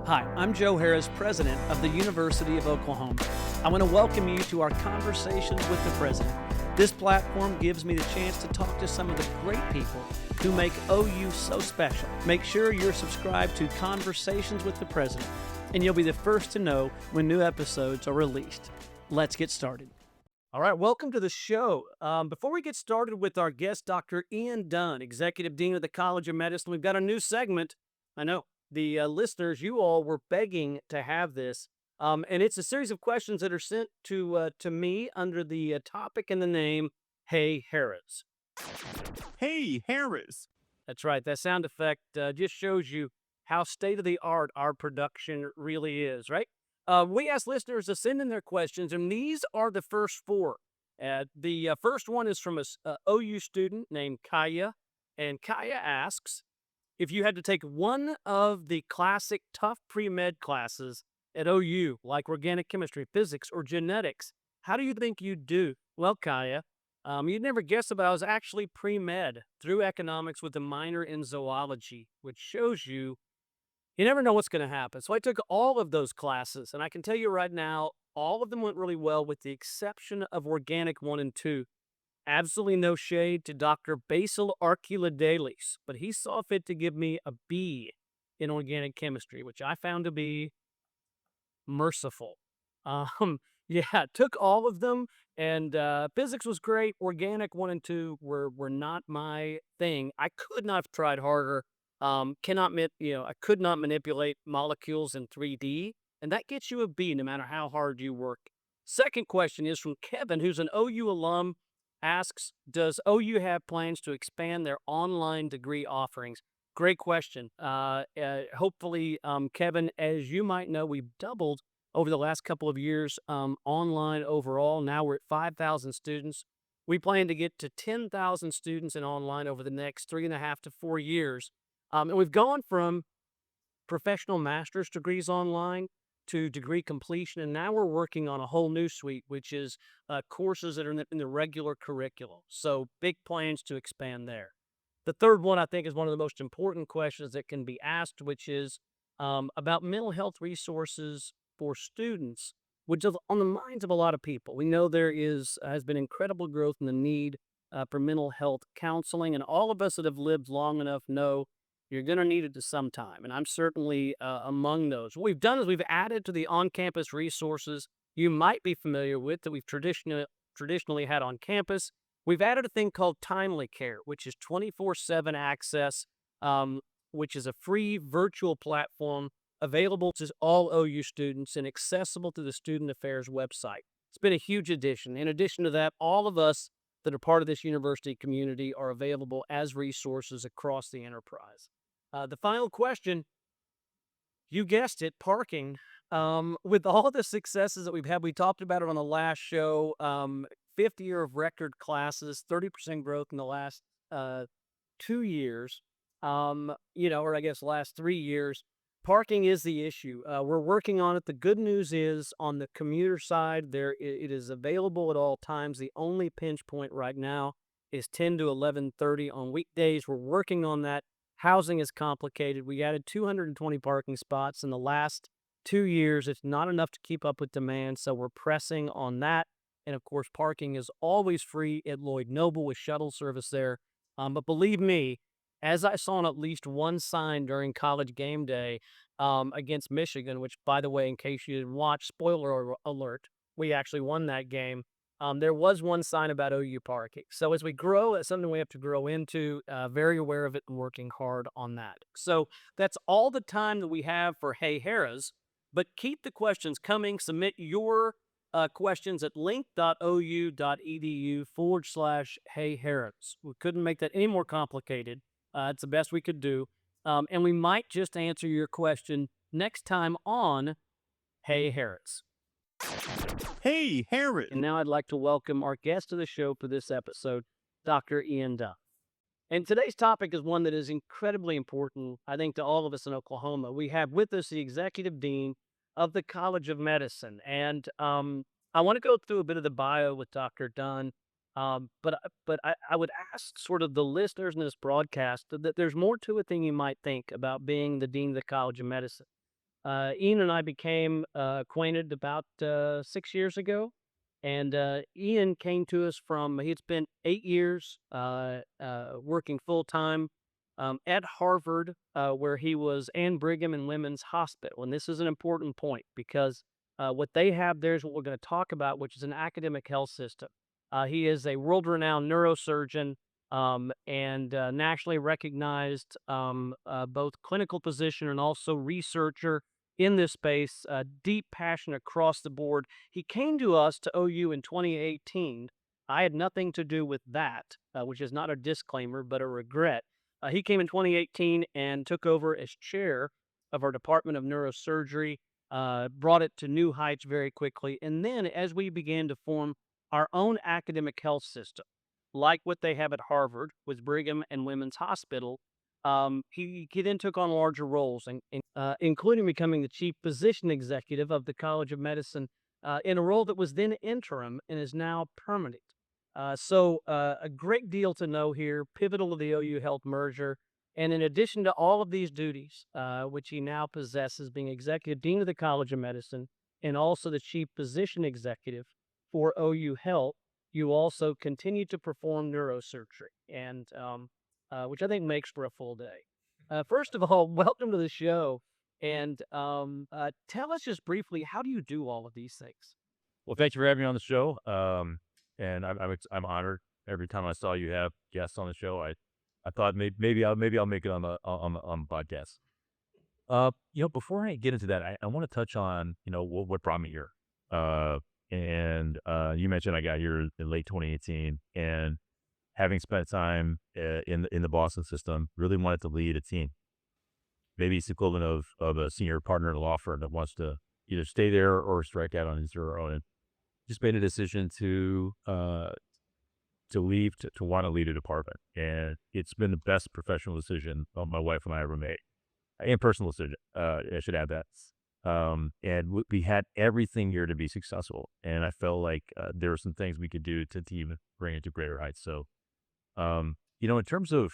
Hi, I'm Joe Harroz, president of the University of Oklahoma. I want to welcome you to our Conversations with the President. This platform gives me the chance to talk to some of the great people who make OU so special. Make sure you're subscribed to Conversations with the President, and you'll be the first to know when new episodes are released. Let's get started. All right, welcome to the show. Before we get started with our guest, Dr. Ian Dunn, Executive Dean of the College of Medicine, we've got a new segment. I know the listeners, you all were begging to have this, and it's a series of questions that are sent to me under the topic and the name, Hey Harroz. Hey, Harroz. That's right. That sound effect just shows you how state-of-the-art our production really is, right? We asked listeners to send in their questions, and these are the first four. The first one is from a OU student named Kaya, and Kaya asks, if you had to take one of the classic tough pre-med classes at OU, like organic chemistry, physics, or genetics, how do you think you'd do? Well, Kaya, you'd never guess it, but I was actually pre-med through economics with a minor in zoology, which shows you never know what's going to happen. So I took all of those classes, and I can tell you right now, all of them went really well with the exception of Organic 1 and 2. Absolutely no shade to Dr. Basil Archulidales, but he saw fit to give me a B in organic chemistry, which I found to be merciful. Yeah, took all of them, and physics was great. Organic 1 and 2 were not my thing. I could not have tried harder. I could not manipulate molecules in 3D, and that gets you a B no matter how hard you work. Second question is from Kevin, who's an OU alum, asks, does OU have plans to expand their online degree offerings? Great question. Hopefully, Kevin, as you might know, we've doubled over the last couple of years online overall. Now we're at 5,000 students. We plan to get to 10,000 students in online over the next 3.5 to 4 years. And we've gone from professional master's degrees online to degree completion, and now we're working on a whole new suite, which is courses that are in the regular curriculum. So big plans to expand there. The third one, I think, is one of the most important questions that can be asked, which is about mental health resources for students, which is on the minds of a lot of people. We know there has been incredible growth in the need for mental health counseling, and all of us that have lived long enough know you're going to need it to some time, and I'm certainly among those. What we've done is we've added to the on-campus resources you might be familiar with that we've traditionally had on campus. We've added a thing called Timely Care, which is 24/7 access, which is a free virtual platform available to all OU students and accessible to the Student Affairs website. It's been a huge addition. In addition to that, all of us that are part of this university community are available as resources across the enterprise. The final question, you guessed it, parking. With all the successes that we've had, we talked about it on the last show, 5th year of record classes, 30% growth in the last 2 years, or I guess last 3 years. Parking is the issue. We're working on it. The good news is on the commuter side, it is available at all times. The only pinch point right now is 10 to 11:30 on weekdays. We're working on that. Housing is complicated. We added 220 parking spots in the last 2 years. It's not enough to keep up with demand, so we're pressing on that. And of course, parking is always free at Lloyd Noble with shuttle service there. But believe me, as I saw on at least one sign during college game day against Michigan, which, by the way, in case you didn't watch, spoiler alert, we actually won that game. There was one sign about OU parking. So as we grow, it's something we have to grow into, very aware of it and working hard on that. So that's all the time that we have for Hey Harroz, but keep the questions coming. Submit your questions at link.ou.edu/Hey Harroz. We couldn't make that any more complicated. It's the best we could do. And we might just answer your question next time on Hey Harroz. Hey, Harroz. And now I'd like to welcome our guest to the show for this episode, Dr. Ian Dunn. And today's topic is one that is incredibly important, I think, to all of us in Oklahoma. We have with us the Executive Dean of the College of Medicine. And I want to go through a bit of the bio with Dr. Dunn. But I would ask sort of the listeners in this broadcast that there's more to it than you might think about being the Dean of the College of Medicine. Ian and I became acquainted about 6 years ago. And Ian came to us from, he'd spent 8 years working full time at Harvard, where he was, and Brigham and Women's Hospital. And this is an important point because what they have there is what we're going to talk about, which is an academic health system. He is a world renowned neurosurgeon and nationally recognized both clinical physician and also researcher in this space, deep passion across the board. He came to us to OU in 2018. I had nothing to do with that, which is not a disclaimer, but a regret. He came in 2018 and took over as chair of our Department of Neurosurgery, brought it to new heights very quickly. And then as we began to form our own academic health system, like what they have at Harvard with Brigham and Women's Hospital, he then took on larger roles, including becoming the chief physician executive of the College of Medicine in a role that was then interim and is now permanent. A great deal to know here, pivotal to the OU Health merger. And in addition to all of these duties, which he now possesses, being executive dean of the College of Medicine and also the chief physician executive for OU Health, you also continue to perform neurosurgery, and which I think makes for a full day. First of all, welcome to the show, and tell us just briefly, how do you do all of these things? Well, thank you for having me on the show. And I'm honored every time I saw you have guests on the show. I thought maybe I'll make it on the podcast. Before I get into that, I want to touch on what brought me here. You mentioned I got here in late 2018, and having spent time in the Boston system, really wanted to lead a team. Maybe it's the equivalent of a senior partner in a law firm that wants to either stay there or strike out on his or her own. Just made a decision to leave, to want to lead a department, and it's been the best professional decision my wife and I ever made, and personal decision. I should add that. We had everything here to be successful, and I felt like there were some things we could do to even bring it to greater heights. So, in terms of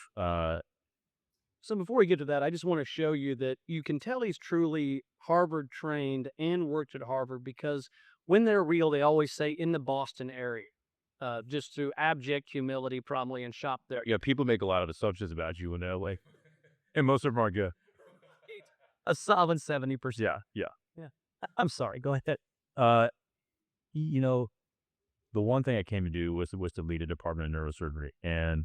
So before we get to that, I just want to show you that you can tell he's truly Harvard trained and worked at Harvard, because when they're real, they always say in the Boston area, just through abject humility, probably, and shop there. people make a lot of assumptions about you in LA, and most of them are good. A solid 70%. Yeah. Yeah. I'm sorry. Go ahead. Uh, you know, the one thing I came to do was to lead a department of neurosurgery, and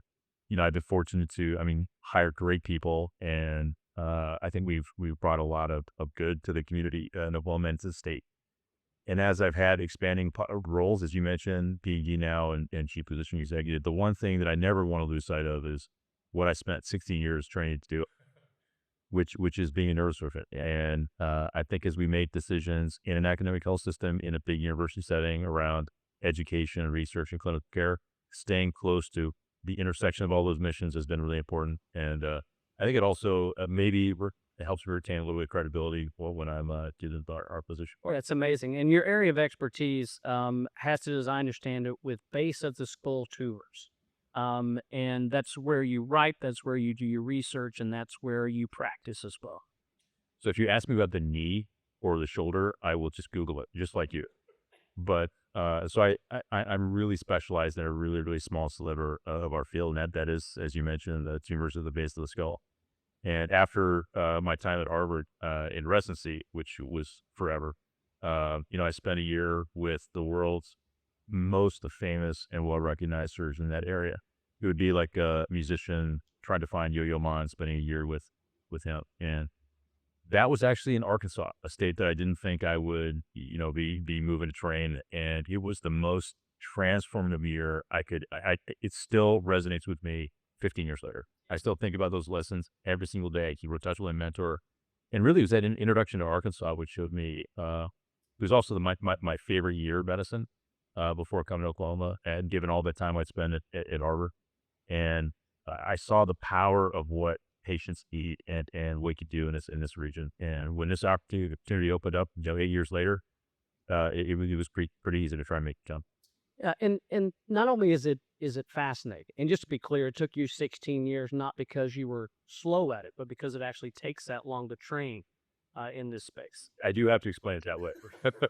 I've been fortunate to, hire great people, and I think we've brought a lot of good to the community in Oklahoma and to the state. And as I've had expanding roles, as you mentioned, PED now and chief physician executive, the one thing that I never want to lose sight of is what I spent 16 years training to do, which is being a neurosurgeon. And I think as we make decisions in an academic health system, in a big university setting around education, research, and clinical care, staying close to the intersection of all those missions has been really important. And I think it also it helps me retain a little bit of credibility when I'm dealing with our position. Well, that's amazing. And your area of expertise has to, as I understand it, with base of the skull tumors. And that's where you write, that's where you do your research, and that's where you practice as well. So if you ask me about the knee or the shoulder, I will just Google it, just like you. But I'm really specialized in a really, really small sliver of our field, and that is, as you mentioned, the tumors at the base of the skull. And after my time at Harvard in residency, which was forever, I spent a year with the world's most famous and well-recognized surgeon in that area. It would be like a musician trying to find Yo-Yo Ma and spending a year with him. And that was actually in Arkansas, a state that I didn't think I would, be moving to train. And it was the most transformative year it still resonates with me 15 years later. I still think about those lessons every single day. He wrote touch with my mentor. And really it was that introduction to Arkansas, which showed me, it was also my favorite year of medicine before coming to Oklahoma, and given all the time I'd spent at Harvard. And I saw the power of what patients need and what you could do in this region. And when this opportunity opened up, 8 years later, it was pretty easy to try and make the jump. Yeah, and not only is it fascinating, and just to be clear, it took you 16 years, not because you were slow at it, but because it actually takes that long to train. in this space. I do have to explain it that way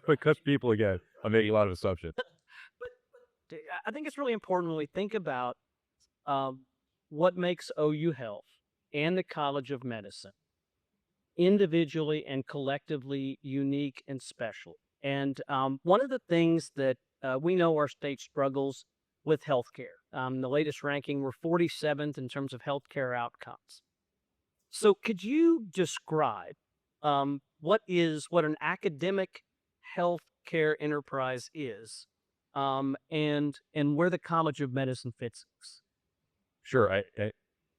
because people, again, are making a lot of assumptions. I think it's really important when we think about um, what makes OU Health and the College of Medicine individually and collectively unique and special. And one of the things that we know our state struggles with healthcare. The latest ranking, we're 47th in terms of healthcare outcomes. So, could you describe what an academic healthcare enterprise is, and where the College of Medicine fits this? Sure. I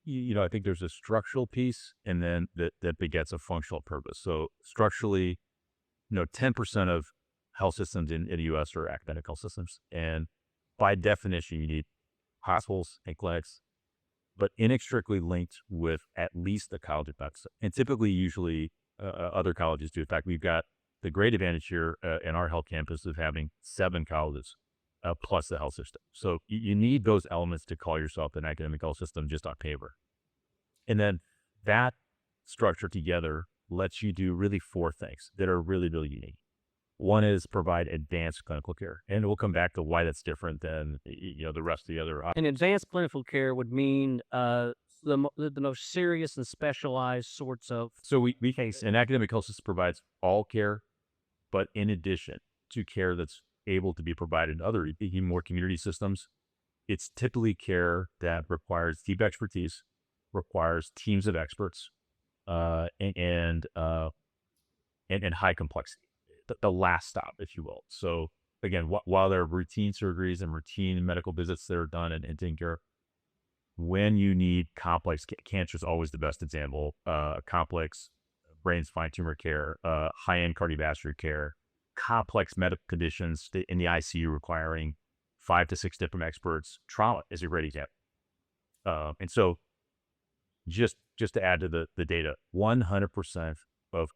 think there's a structural piece, and then that begets a functional purpose. So structurally, 10% of health systems in the U.S. are academic health systems, and by definition, you need hospitals and clinics, but inextricably linked with at least the college of medicine. And typically, usually, other colleges do. In fact, we've got the great advantage here in our health campus of having 7 colleges plus the health system. So you need those elements to call yourself an academic health system just on paper. And then that structure together lets you do really 4 things that are really, really unique. One is provide advanced clinical care, and we'll come back to why that's different than the rest of the other. And advanced clinical care would mean the most serious and specialized sorts of. So we an academic health system provides all care, but in addition to care that's able to be provided in other even more community systems, it's typically care that requires deep expertise, requires teams of experts, and high complexity. The last stop, if you will. So again, while there are routine surgeries and routine medical visits that are done and taken care of, when you need complex cancer is always the best example. Complex brain spine tumor care, high-end cardiovascular care, complex medical conditions in the ICU requiring 5 to 6 different experts. Trauma is a great example. And so just to add to the data, 100% of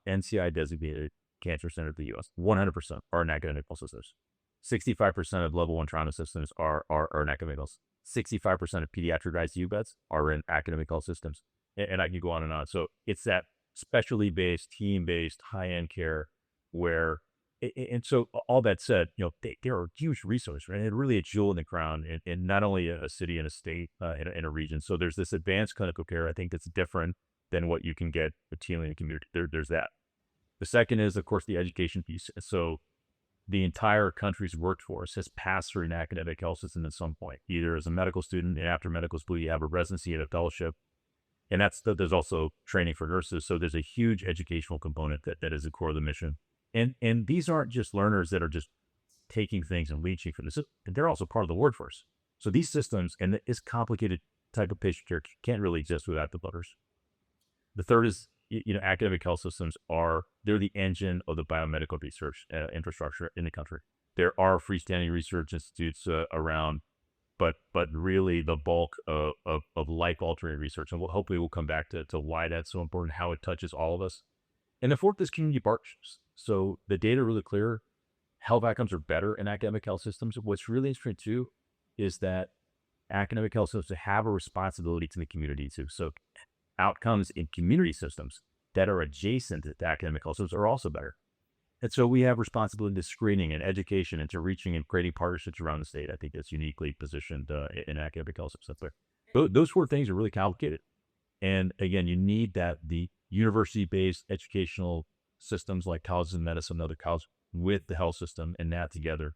NCI designated cancer centers in the U.S., 100% are in academic health systems. 65% of level 1 trauma systems are in academic health. 65% of pediatric ICU beds are in academic health systems. And I can go on and on. So it's that specialty based, team based, high end care where, and so all that said, there are huge resources, right? And really a jewel in the crown in not only a city and a state, in a region. So there's this advanced clinical care, I think, that's different than what you can get routinely in the community. There's that. The second is, of course, the education piece. So the entire country's workforce has passed through an academic health system at some point, either as a medical student, and after medical school, you have a residency and a fellowship. And there's also training for nurses. So there's a huge educational component that is the core of the mission. And these aren't just learners that are just taking things and leaching from this. They're also part of the workforce. So these systems and this complicated type of patient care can't really exist without the learners. The third is, academic health systems they're the engine of the biomedical research infrastructure in the country. There are freestanding research institutes around, but really the bulk of life-altering research, and hopefully we'll come back to why that's so important, how it touches all of us. And the fourth is community partnerships. So the data are really clear. Health outcomes are better in academic health systems. What's really interesting too is that academic health systems have a responsibility to the community too. So outcomes in community systems that are adjacent to academic health systems are also better. And so we have responsibility to screening and education and to reaching and creating partnerships around the state. I think that's uniquely positioned in academic health systems there. Those 4 things are really complicated. And again, you need the university-based educational systems like colleges of medicine and other colleges with the health system, and that together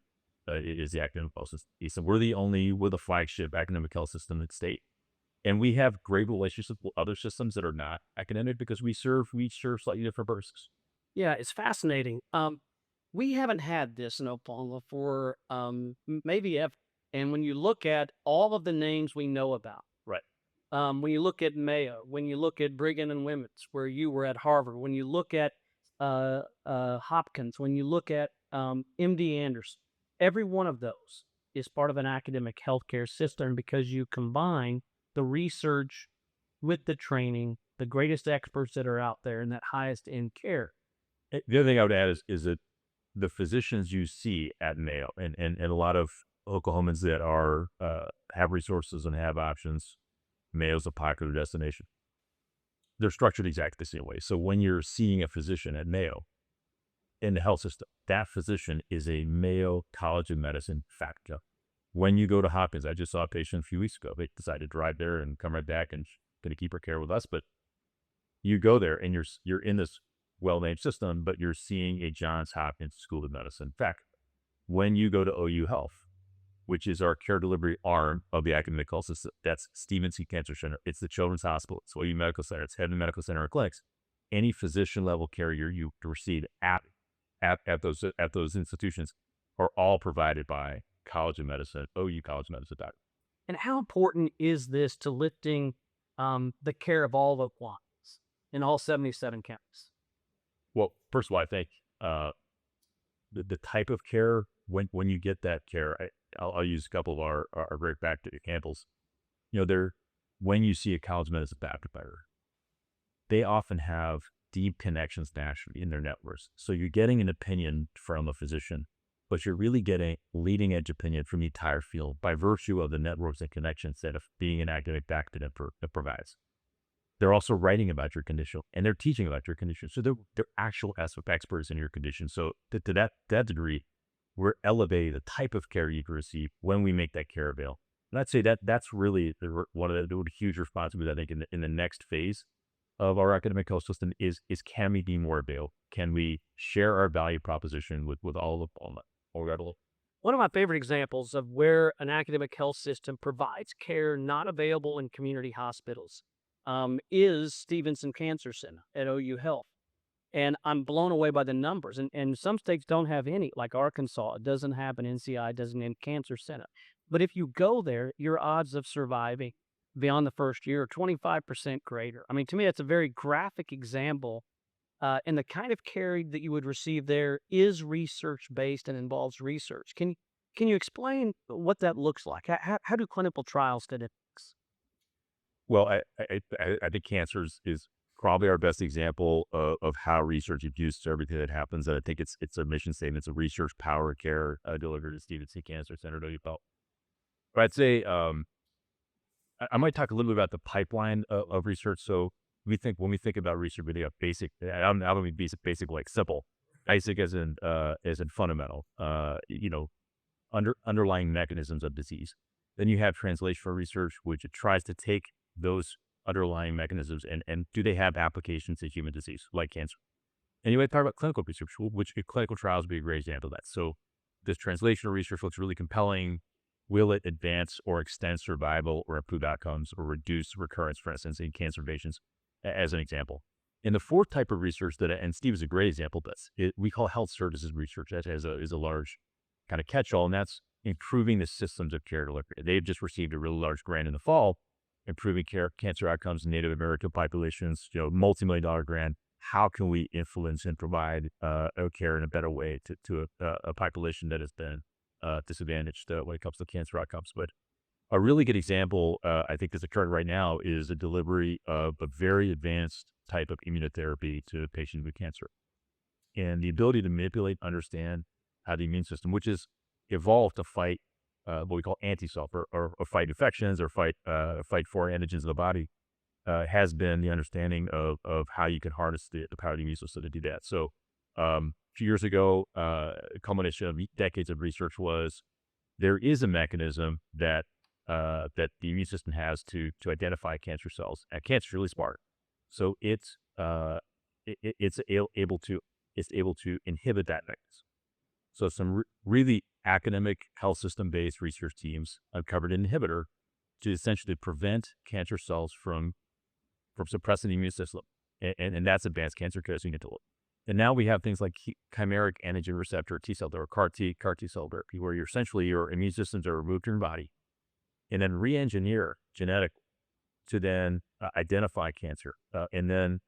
is the academic health system. So we're the flagship academic health system in the state. And we have great relationships with other systems that are not academic because we serve slightly different purposes. Yeah, it's fascinating. We haven't had this in Oklahoma for maybe ever. And when you look at all of the names we know about, Right. When you look at Mayo, when you look at Brigham and Women's, where you were at Harvard, when you look at Hopkins, when you look at MD Anderson, every one of those is part of an academic healthcare system because you combine the research with the training, the greatest experts that are out there, and that highest end care. The other thing I would add is that the physicians you see at Mayo and a lot of Oklahomans that have resources and have options, Mayo's a popular destination. they're structured exactly the same way. So when you're seeing a physician at Mayo in the health system, that physician is a Mayo College of Medicine faculty. When you go to Hopkins, I just saw a patient a few weeks ago. They decided to drive there and come right back and going to keep her care with us. But you go there and you're in this well-named system, but you're seeing a Johns Hopkins School of Medicine faculty. When you go to OU Health, which is our care delivery arm of the academic health system, that's Stephen C. Cancer Center. It's the Children's Hospital. It's OU Medical Center. It's Head of Medical Center or clinics. Any physician-level care you receive at those institutions are all provided by College of Medicine, OU College of Medicine doctors. And how important is this to lifting the care of all Oklahomans in all 77 counties? Well, first of all, I think the type of care, when you get that care, I'll use a couple of our very back examples. When you see a College of Medicine faculty member, they often have deep connections nationally in their networks. So you're getting an opinion from a physician, but you're really getting leading edge opinion from the entire field by virtue of the networks and connections that being an academic faculty that provides. They're also writing about your condition and they're teaching about your condition. So they're actual experts in your condition. So to that degree, we're elevating the type of care you can receive when we make that care available. And I'd say that's really one of the huge responsibilities, I think, in the next phase of our academic health system is can we be more available? Can we share our value proposition with all of them? One of my favorite examples of where an academic health system provides care not available in community hospitals is Stevenson Cancer Center at OU Health. And I'm blown away by the numbers. And some states don't have any, like Arkansas. It doesn't have an NCI, doesn't have a cancer center. But if you go there, your odds of surviving beyond the first year are 25% greater. I mean, to me, that's a very graphic example. And the kind of care that you would receive there is research-based and involves research. Can you explain what that looks like? How do clinical trials statistics? Well, I think cancer is probably our best example of how research is used to everything that happens. And I think it's a mission statement. It's a research powered care delivered at Stevenson Cancer Center. But I'd say I might talk a little bit about the pipeline of research. So when we think about research, we think of basic. I don't mean basic like simple. Basic as in fundamental. Underlying mechanisms of disease. Then you have translational research, which it tries to take those underlying mechanisms and do they have applications to human disease like cancer? And you might talk about clinical research, which clinical trials would be a great example of that. So this translational research looks really compelling. Will it advance or extend survival or improve outcomes or reduce recurrence, for instance, in cancer patients, as an example? And the fourth type of research and Steve is a great example of this, we call health services research. That is a large kind of catch-all, and that's improving the systems of care delivery. They've just received a really large grant in the fall, improving cancer outcomes in Native American populations, multi-million-dollar grant. How can we influence and provide care in a better way to a population that has been disadvantaged when it comes to cancer outcomes? But a really good example, I think that's occurring right now, is the delivery of a very advanced type of immunotherapy to patients with cancer. And the ability to manipulate, understand how the immune system, which is evolved to fight what we call anti-self or fight infections or fight foreign antigens in the body, has been the understanding of how you can harness the power of the immune system to do that. So a few years ago, a culmination of decades of research was there is a mechanism that the immune system has to identify cancer cells. And cancer is really smart, so it's able to inhibit that mechanism. So some really academic health system-based research teams uncovered an inhibitor to essentially prevent cancer cells from suppressing the immune system, and that's advanced cancer care. And now we have things like chimeric antigen receptor T cell therapy, CAR T cell therapy, where your immune systems are removed from your body, and then re-engineer genetically to then identify cancer, and then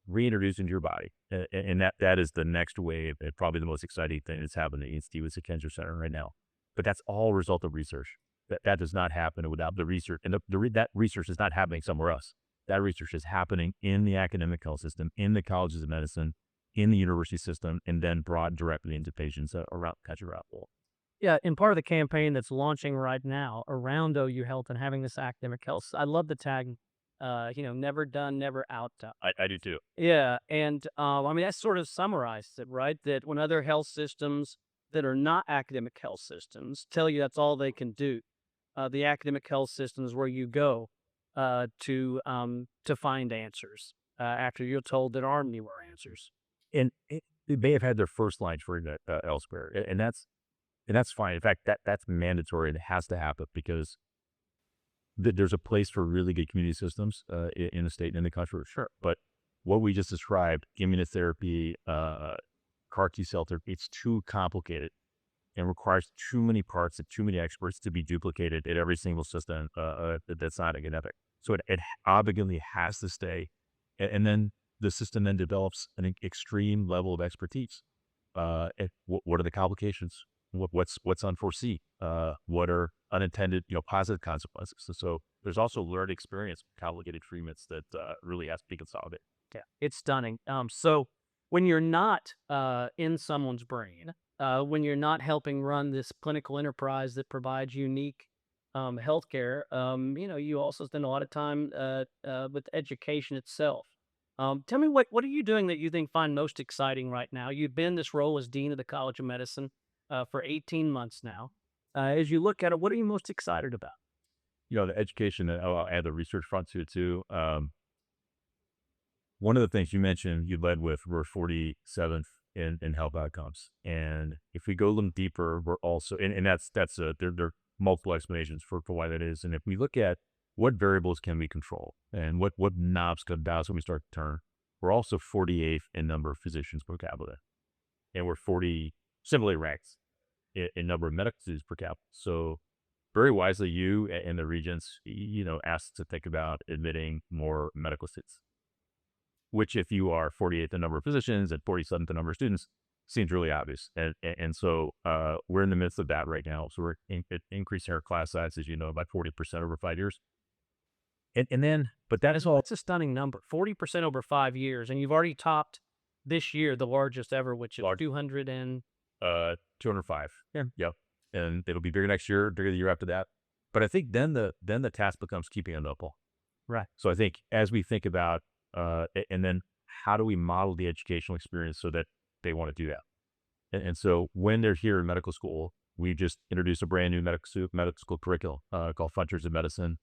reintroduce into your body. And that is the next wave and probably the most exciting thing that's happening in Stevenson Cancer Center right now. But that's all a result of research. That does not happen without the research. And that research is not happening somewhere else. That research is happening in the academic health system, in the colleges of medicine, in the university system, and then brought directly into patients around the country. Yeah, and part of the campaign that's launching right now around OU Health and having this academic health, I love the tag, Never done, never out. I do too. Yeah, and I mean that sort of summarizes it, right? That when other health systems that are not academic health systems tell you that's all they can do, the academic health system is where you go to find answers after you're told there aren't any more answers. And they may have had their first line trained elsewhere, and that's fine. In fact, that's mandatory and it has to happen because there's a place for really good community systems in the state and in the country, sure. But what we just described, immunotherapy, CAR T cell therapy, it's too complicated and requires too many parts and too many experts to be duplicated in every single system that's not academic. So it obviously has to stay. And then the system then develops an extreme level of expertise. What are the complications? What's unforeseen? What are unintended, positive consequences? So there's also learned experience, complicated treatments that really has to be consolidated. Yeah, it's stunning. So when you're not in someone's brain, when you're not helping run this clinical enterprise that provides unique healthcare, you also spend a lot of time with education itself. Tell me what are you doing that you find most exciting right now? You've been in this role as dean of the College of Medicine for 18 months now. As you look at it, what are you most excited about? The education, and I'll add the research front to it too. One of the things you mentioned you led with, we're 47th in health outcomes. And if we go a little deeper, we're also, and there are multiple explanations for why that is. And if we look at what variables can we control and what knobs could bounce when we start to turn, we're also 48th in number of physicians per capita. And we're similarly ranked in number of medical students per capita. So very wisely, you and the regents, asked to think about admitting more medical students, which if you are 48th the number of physicians and 47th the number of students, seems really obvious. And so we're in the midst of that right now. So we're increasing our class size, as you know, by 40% over 5 years. But that is all. That's a stunning number, 40% over 5 years. And you've already topped this year, the largest ever, which is 200 and 205. Yeah. Yep. And it'll be bigger next year, bigger the year after that. But I think then the task becomes keeping it up. Right. So I think as we think about, and then how do we model the educational experience so that they want to do that? And so when they're here in medical school, we just introduced a brand new medical school curriculum called Frontiers of Medicine,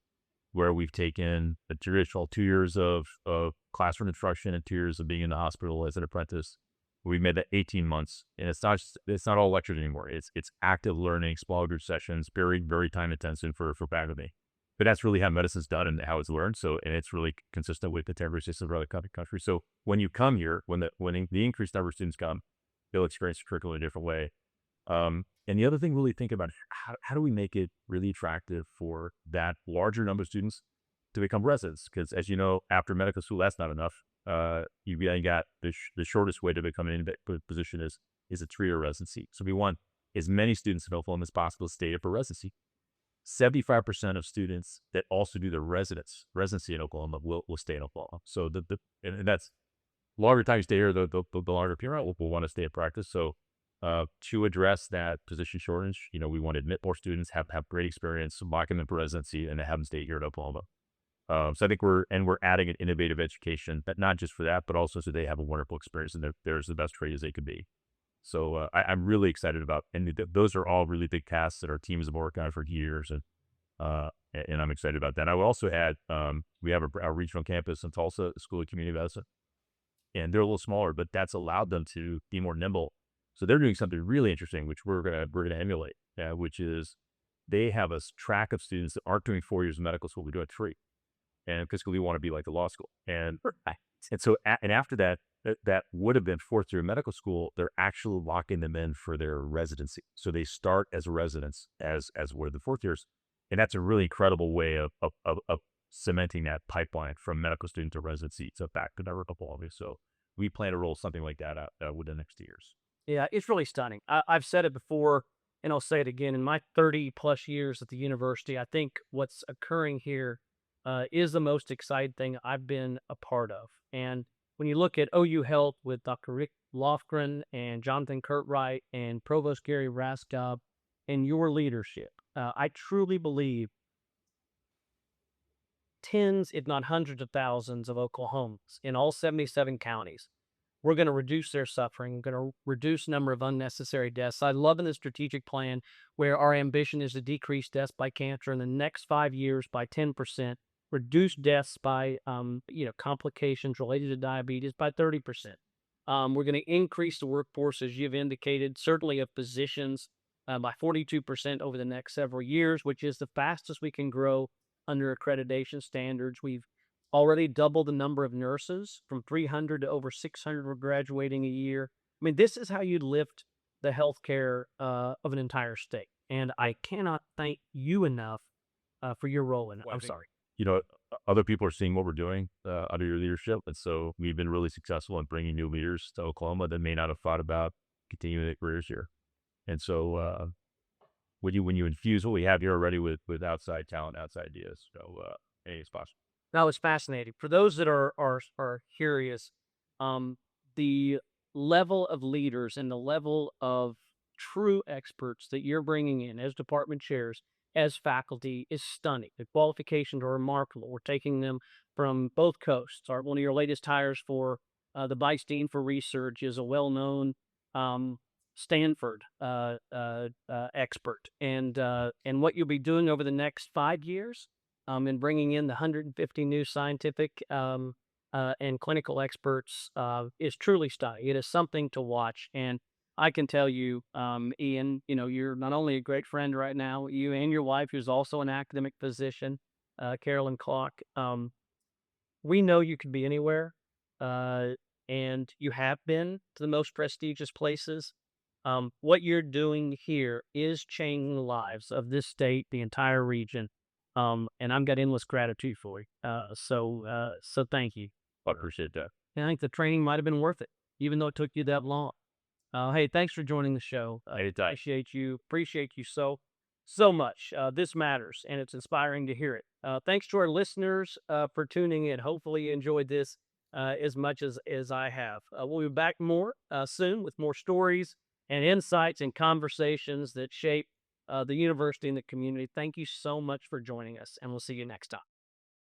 where we've taken the traditional 2 years of classroom instruction and 2 years of being in the hospital as an apprentice. We made that 18 months, and it's not all lectures anymore. It's active learning, small group sessions, very, very time intensive for faculty. But that's really how medicine's done and how it's learned. So, and it's really consistent with contemporary systems of other countries. So when you come here, when the increased number of students come, they'll experience the curriculum in a different way. And the other thing, really think about how do we make it really attractive for that larger number of students to become residents? Because as you know, after medical school, that's not enough. You got the shortest way to become an in position is a 3-year residency. So we want as many students in Oklahoma as possible to stay here for residency. 75% of students that also do the residency in Oklahoma will stay in Oklahoma. So and that's longer time you stay here, the longer period will want to stay in practice. So to address that position shortage, we want to admit more students, have great experience, lock them in for residency, and have them stay here at Oklahoma. So I think we're adding an innovative education, but not just for that, but also so they have a wonderful experience and they're as the best trained as they could be. So I'm really excited about, and those are all really big tasks that our teams have worked on for years, and I'm excited about that. I will also add, we have our regional campus in Tulsa, School of Community Medicine, and they're a little smaller, but that's allowed them to be more nimble. So they're doing something really interesting, which we're gonna emulate, which is they have a track of students that aren't doing 4 years of medical school, we're doing 3. And because we want to be like the law school. And so after that would have been 4th year medical school, they're actually locking them in for their residency. So they start as residents as one of the 4th years. And that's a really incredible way of cementing that pipeline from medical student to residency to back to direct quality. So we plan to roll something like that out within the next 2 years. Yeah, it's really stunning. I've said it before, and I'll say it again. In my 30 plus years at the university, I think what's occurring here is the most exciting thing I've been a part of. And when you look at OU Health with Dr. Rick Lofgren and Jonathan Curtright and Provost Gary Raskob and your leadership, I truly believe tens, if not hundreds of thousands of Oklahomans in all 77 counties. We're going to reduce their suffering. We're going to reduce number of unnecessary deaths. I love in the strategic plan where our ambition is to decrease deaths by cancer in the next 5 years by 10%, reduce deaths by complications related to diabetes by 30%. We're going to increase the workforce, as you've indicated, certainly of physicians by 42% over the next several years, which is the fastest we can grow under accreditation standards. We've already doubled the number of nurses from 300 to over 600 we're graduating a year. I mean, this is how you lift the healthcare of an entire state. And I cannot thank you enough for your role in it. Well, I I'm think sorry. other people are seeing what we're doing under your leadership, and so we've been really successful in bringing new leaders to Oklahoma that may not have thought about continuing their careers here. And so when you infuse what we have here already with outside talent, outside ideas, it's possible. That was fascinating. For those that are curious, the level of leaders and the level of true experts that you're bringing in as department chairs, as faculty, is stunning. The qualifications are remarkable. We're taking them from both coasts. One of your latest hires for the Vice Dean for Research is a well-known Stanford expert, and what you'll be doing over the next 5 years, in bringing in the 150 new scientific and clinical experts is truly stunning. It is something to watch, and I can tell you, Ian, you're not only a great friend right now, you and your wife, who's also an academic physician, Carolyn Clark. We know you could be anywhere, and you have been to the most prestigious places. What you're doing here is changing the lives of this state, the entire region, and I've got endless gratitude for you. So thank you. I appreciate that. And I think the training might have been worth it, even though it took you that long. Hey, thanks for joining the show. Anytime. Appreciate you so much. This matters, and it's inspiring to hear it. Thanks to our listeners for tuning in. Hopefully you enjoyed this as much as I have. We'll be back more soon with more stories and insights and conversations that shape the university and the community. Thank you so much for joining us, and we'll see you next time.